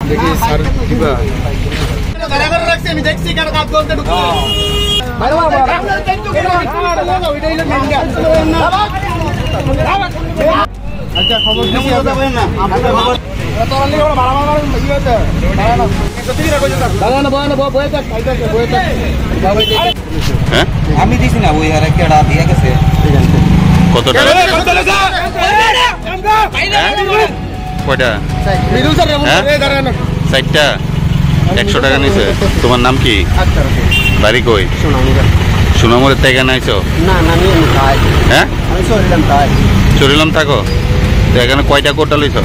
দেখি স্যার দিবা আচ্ছা খবর দিছি আমি দিছি না ওই আর একটা দিয়ে গেছে কত টাকা কয়টা 60টা 100 টাকা নিছে তোমার নাম কি বাড়ি কই সোনামুড়ের থেকে নাইছো হ্যাঁ চরিলাম থাকো তো এখানে কয়টা কোটা লইছো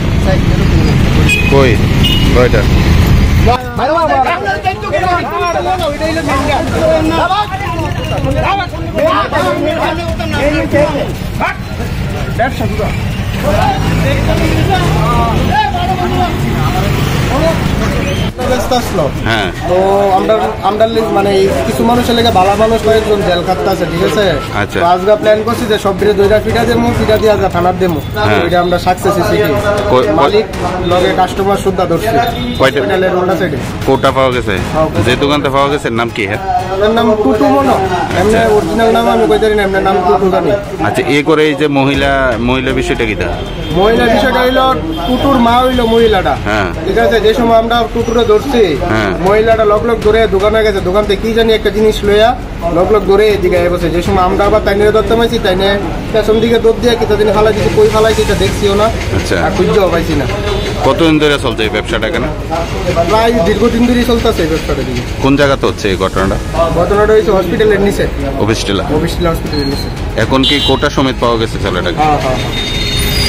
কই কয়টা হ্যাঁ তো আমরা মানে কিছু মানুষের লেগে ভালো মানুষ কয়েকজন জেল খাটতে আছে ঠিক আছে আচ্ছা তো আজকে প্ল্যান করছি যে সব বিরে দুইটা ফিটা দেবো ফিটা দিয়ে আজকে থানার দেবো ওইটা আমরা সাকসেস হয়েছি মালিক লগে কাস্টমার সুদ্ধা ধরছি রোডা সাইডে কোটা পাওয়া গেছে যে দোকানটা পাওয়া গেছে নাম কি হ্যাঁ এর নাম টুটু মনো এমনি অরিজিনাল নাম আমি কই জানি না এমনি নাম টুটু জানি আচ্ছা এ করে এই যে মহিলা বিষয়টা কি মহিলা বিষয়টা হইলো টুটুর মা হইলো মহিলাটা ঠিক আছে যে সময় আমরা টুটুরে ধরছি মহিলাটা লক ধরে দোকানে গেছে দোকান থেকে কি জানি একটা জিনিস লইয়া লক ধরে এদিকে বসে যে সময় আমরা আবার তাই নিয়ে ধরতে পাইছি তাই নিয়ে পেছন দিকে দৌড় দিয়ে কিছুদিন ফালাই দিচ্ছি কই ফালাইছি এটা দেখছিও না আর খুঁজেও পাইছি না কতদিন ধরে চলছে এই ব্যবসাটা কেন প্রায় দীর্ঘদিন ধরেই চলতেছে এই ব্যবসাটা দিকে কোন জায়গাতে হচ্ছে এই ঘটনাটা হয়েছে হসপিটালের নিচে অফিসটিলা হসপিটালের নিচে এখন কি কোটা সমেত পাওয়া গেছে ছেলেটাকে হ্যাঁ